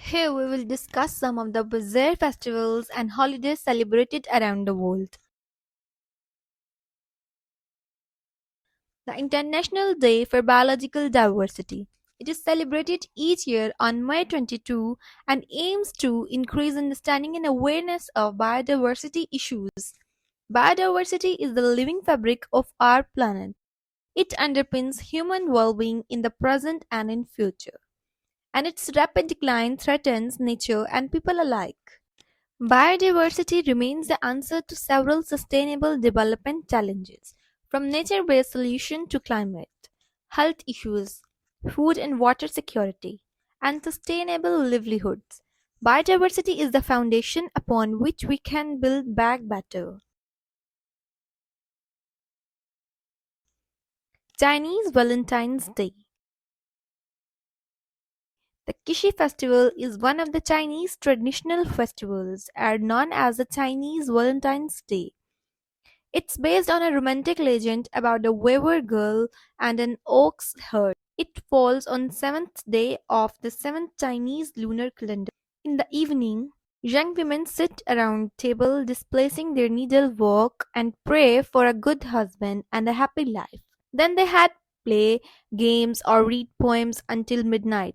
Here we will discuss some of the bizarre festivals and holidays celebrated around the world. The International Day for Biological Diversity. It is celebrated each year on May 22 and aims to increase understanding and awareness of biodiversity issues. Biodiversity is the living fabric of our planet. It underpins human well-being in the present and in future, and its rapid decline threatens nature and people alike. Biodiversity remains the answer to several sustainable development challenges, from nature-based solutions to climate, health issues, food and water security, and sustainable livelihoods. Biodiversity is the foundation upon which we can build back better. Chinese Valentine's Day. The Qixi festival is one of the Chinese traditional festivals and known as the Chinese Valentine's Day. It's based on a romantic legend about a wayward girl and an ox herd. It falls on seventh day of the seventh Chinese lunar calendar. In the evening, young women sit around table displacing their needlework and pray for a good husband and a happy life. Then they had play games or read poems until midnight.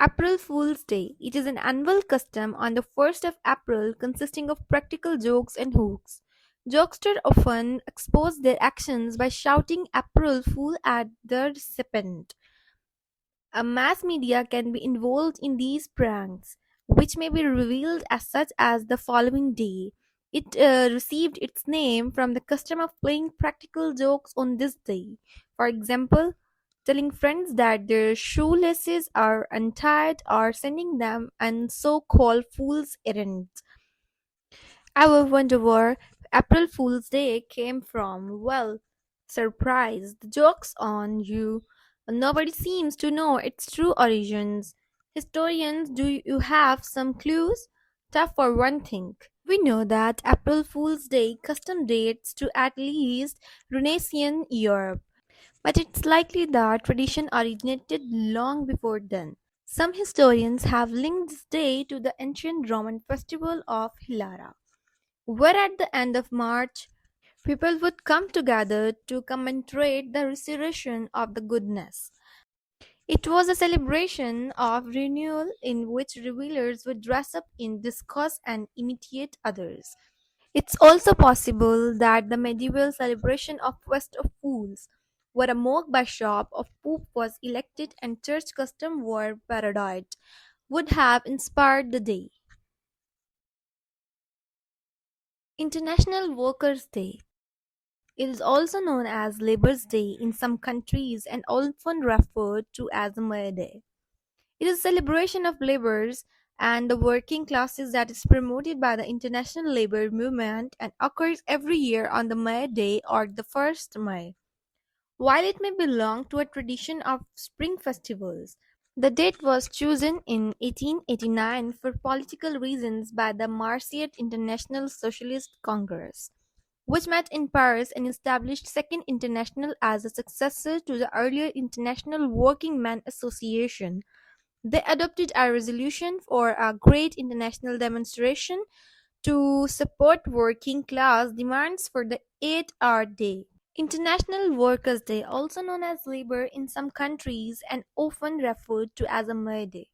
April Fool's Day. It is an annual custom on the 1st of April consisting of practical jokes and hooks. Jokesters often expose their actions by shouting April Fool at the recipient. A mass media can be involved in these pranks, which may be revealed as such as the following day. It received its name from the custom of playing practical jokes on this day. For example, telling friends that their shoelaces are untied or sending them on so-called fool's errands. I wonder where April Fool's Day came from. Well, surprise, the joke's on you. Nobody seems to know its true origins. Historians, do you have some clues? Tough for one thing. We know that April Fool's Day custom dates to at least Renaissance Europe, but it's likely the tradition originated long before then. Some historians have linked this day to the ancient Roman festival of Hilara, where at the end of March, people would come together to commemorate the resurrection of the goddess. It was a celebration of renewal in which revelers would dress up in disguise and imitate others. It's also possible that the medieval celebration of Fest of Fools, where a monk bishop of Pope was elected and church customs were parodied, would have inspired the day. International Workers' Day. It is also known as Labour's Day in some countries and often referred to as May Day. It is a celebration of labourers and the working classes that is promoted by the international labour movement and occurs every year on the May Day or the 1st May. While it may belong to a tradition of spring festivals, the date was chosen in 1889 for political reasons by the Marseillais International Socialist Congress, which met in Paris and established Second International as a successor to the earlier International Working Men Association. They adopted a resolution for a great international demonstration to support working class demands for the 8-hour day. International Workers' Day, also known as Labor in some countries and often referred to as a May Day.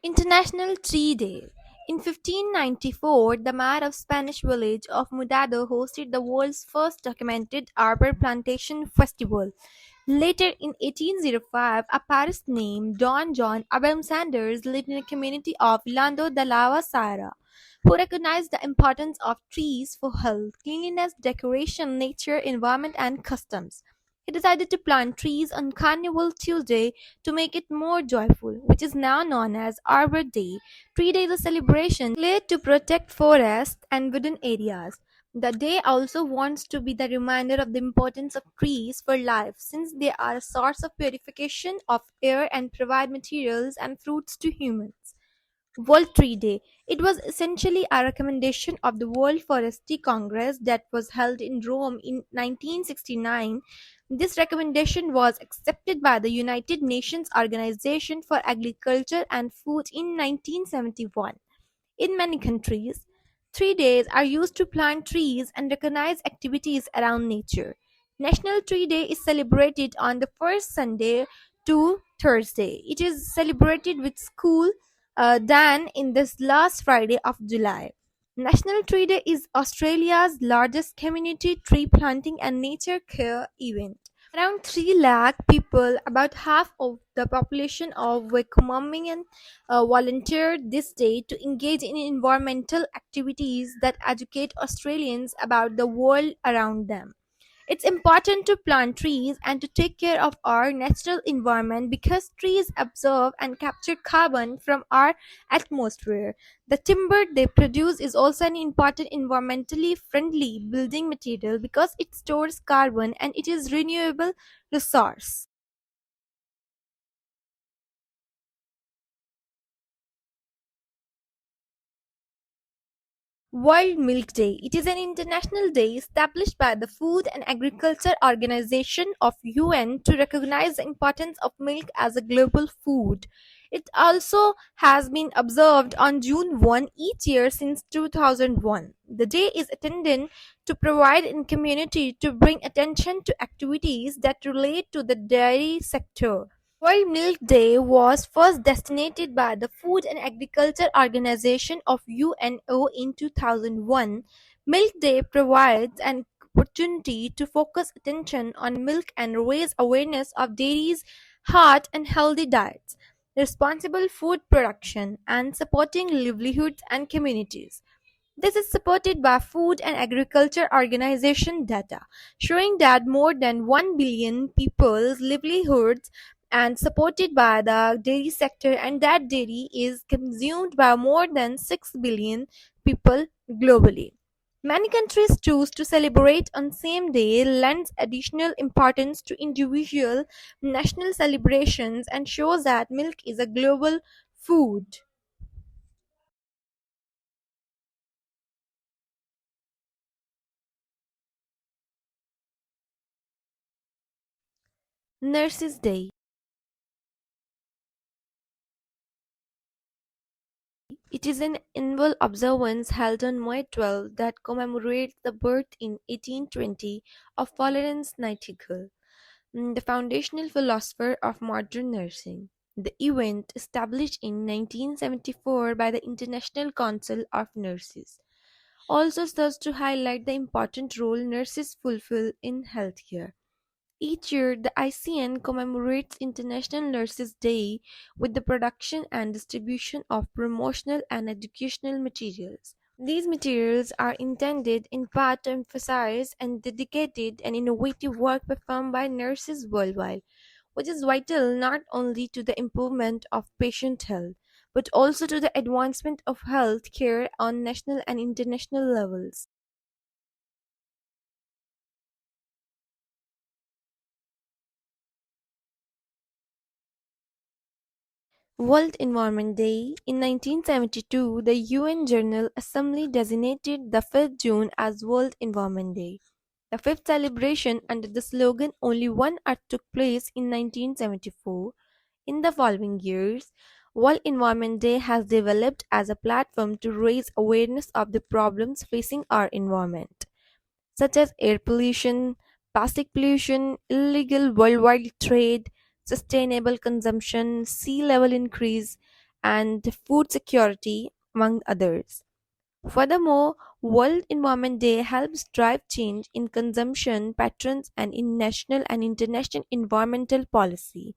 International Tree Day. In 1594, the mayor of Spanish village of Mudado hosted the world's first documented arbor plantation festival. Later in 1805, a Paris named Don John Abram Sanders lived in a community of Villando de la Sierra, who recognized the importance of trees for health, cleanliness, decoration, nature, environment, and customs. He decided to plant trees on Carnival Tuesday to make it more joyful, which is now known as Arbor Day. Tree Day is a celebration declared to protect forests and wooded areas. The day also wants to be the reminder of the importance of trees for life, since they are a source of purification of air and provide materials and fruits to humans. World Tree Day. It was essentially a recommendation of the World Forestry Congress that was held in Rome in 1969. This recommendation was accepted by the United Nations Organization for Agriculture and Food in 1971. In many countries, 3 days are used to plant trees and recognize activities around nature. National Tree Day is celebrated on the first Sunday to Thursday. It is celebrated with school than in this last Friday of July. National Tree Day is Australia's largest community tree planting and nature care event. Around 3 lakh people, about half of the population of Wickham, volunteered this day to engage in environmental activities that educate Australians about the world around them. It's important to plant trees and to take care of our natural environment because trees absorb and capture carbon from our atmosphere. The timber they produce is also an important environmentally friendly building material because it stores carbon and it is renewable resource. World Milk Day. It is an international day established by the Food and Agriculture Organization of UN to recognize the importance of milk as a global food. It also has been observed on June 1 each year since 2001. The day is intended to provide in community to bring attention to activities that relate to the dairy sector. World Milk Day was first designated by the Food and Agriculture Organization of UNO in 2001. Milk Day provides an opportunity to focus attention on milk and raise awareness of dairy's heart and healthy diets, responsible food production, and supporting livelihoods and communities. This is supported by Food and Agriculture Organization data, showing that more than 1 billion people's livelihoods and supported by the dairy sector and that dairy is consumed by more than 6 billion people globally. Many countries choose to celebrate on same day lends additional importance to individual national celebrations and shows that milk is a global food. Nurses Day. It is an annual observance held on May 12 that commemorates the birth in 1820 of Florence Nightingale, the foundational philosopher of modern nursing. The event, established in 1974 by the International Council of Nurses, also serves to highlight the important role nurses fulfill in healthcare. Each year, the ICN commemorates International Nurses Day with the production and distribution of promotional and educational materials. These materials are intended in part to emphasize and dedicated and innovative work performed by nurses worldwide, which is vital not only to the improvement of patient health, but also to the advancement of health care on national and international levels. World Environment Day. In 1972, the UN General Assembly designated the 5th June as World Environment Day. The fifth celebration under the slogan Only One Earth took place in 1974. In the following years, World Environment Day has developed as a platform to raise awareness of the problems facing our environment, such as air pollution, plastic pollution, illegal worldwide trade, sustainable consumption, sea level increase, and food security, among others. Furthermore, World Environment Day helps drive change in consumption patterns and in national and international environmental policy.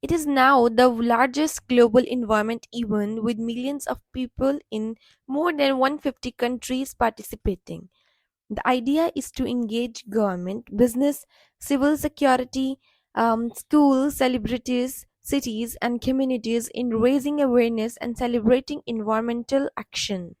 It is now the largest global environment event with millions of people in more than 150 countries participating. The idea is to engage government, business, civil security, schools, celebrities, cities, and communities in raising awareness and celebrating environmental action.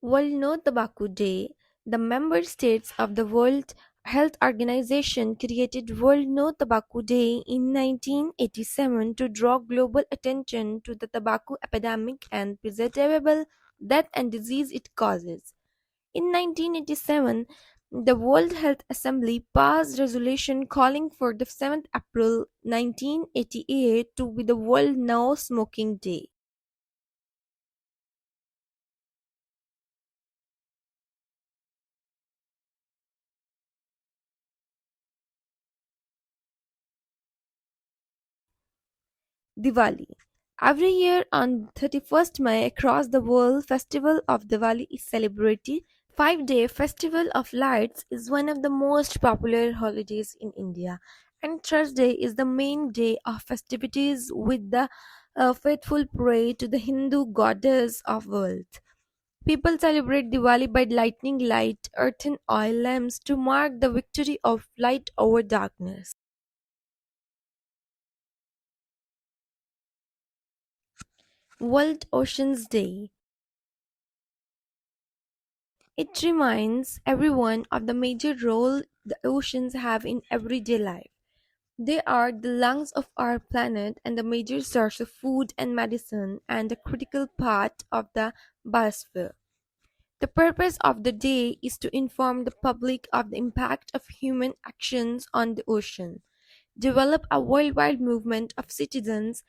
World No Tobacco Day, the member states of the World Health Organization created World No Tobacco Day in 1987 to draw global attention to the tobacco epidemic and preventable death and disease it causes. In 1987, the World Health Assembly passed resolution calling for the 7th April 1988 to be the World No Smoking Day. Diwali. Every year on 31st May across the world, Festival of Diwali is celebrated. 5-day Festival of Lights is one of the most popular holidays in India, and Thursday is the main day of festivities with the faithful pray to the Hindu goddess of wealth. People celebrate Diwali by lighting light, earth and oil lamps to mark the victory of light over darkness. World Oceans Day. It reminds everyone of the major role the oceans have in everyday life. They are the lungs of our planet and the major source of food and medicine and a critical part of the biosphere. The purpose of the day is to inform the public of the impact of human actions on the ocean, develop a worldwide movement of citizens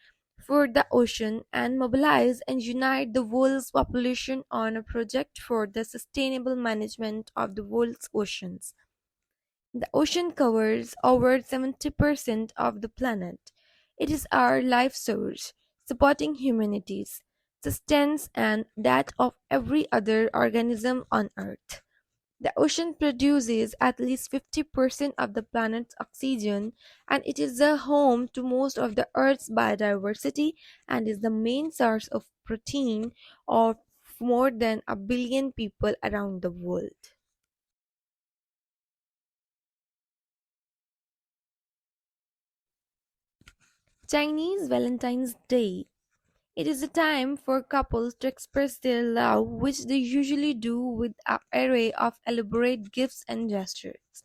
for the ocean, and mobilize and unite the world's population on a project for the sustainable management of the world's oceans. The ocean covers over 70% of the planet. It is our life source, supporting humanity's sustenance and that of every other organism on Earth. The ocean produces at least 50% of the planet's oxygen, and it is the home to most of the Earth's biodiversity and is the main source of protein of more than a billion people around the world. Chinese Valentine's Day. It is a time for couples to express their love, which they usually do with an array of elaborate gifts and gestures.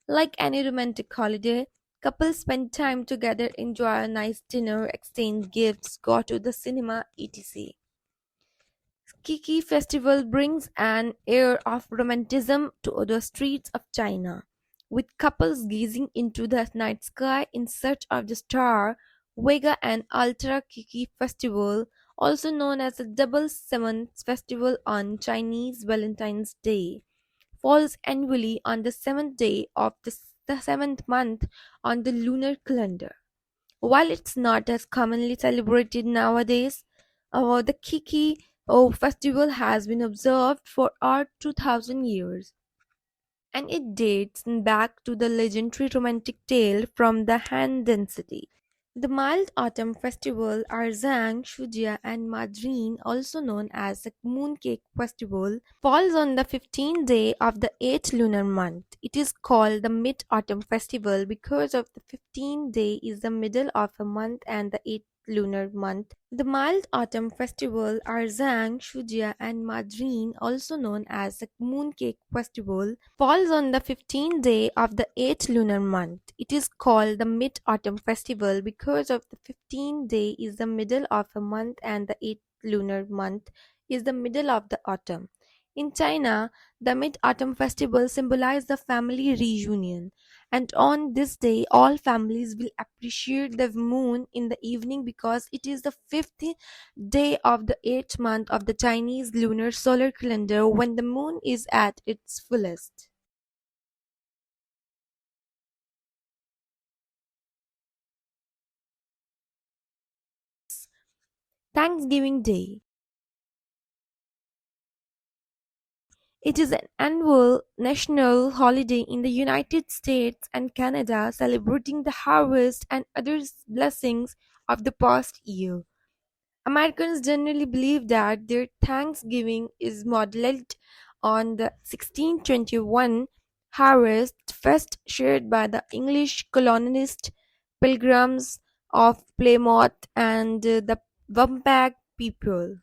Like any romantic holiday, couples spend time together, enjoy a nice dinner, exchange gifts, go to the cinema, etc. Kiki Festival brings an air of romanticism to the streets of China, with couples gazing into the night sky in search of the star. Vega and Ultra Kiki Festival, also known as the Double Seventh Festival on Chinese Valentine's Day, falls annually on the seventh day of the seventh month on the lunar calendar. While it's not as commonly celebrated nowadays, the Kiki festival has been observed for over 2000 years, and it dates back to the legendary romantic tale from the Han Dynasty. The Mild Autumn Festival, or Zhang, Shujia, and Madrin, also known as the Mooncake Festival, falls on the 15th day of the 8th lunar month. It is called the Mid-Autumn Festival because of the 15th day is the middle of a month and the 8th lunar month. The Mild Autumn Festival, or Zhang, Shujia, and Madrin, also known as the Mooncake Festival, falls on the 15th day of the 8th lunar month. It is called the Mid-Autumn Festival because of the 15th day is the middle of a month and the 8th lunar month is the middle of the autumn. In China, the Mid-Autumn Festival symbolizes the family reunion, and on this day, all families will appreciate the moon in the evening because it is the fifth day of the eighth month of the Chinese lunar solar calendar when the moon is at its fullest. Thanksgiving Day. It is an annual national holiday in the United States and Canada celebrating the harvest and other blessings of the past year. Americans generally believe that their Thanksgiving is modeled on the 1621 harvest fest shared by the English colonist pilgrims of Plymouth and the Wampanoag people.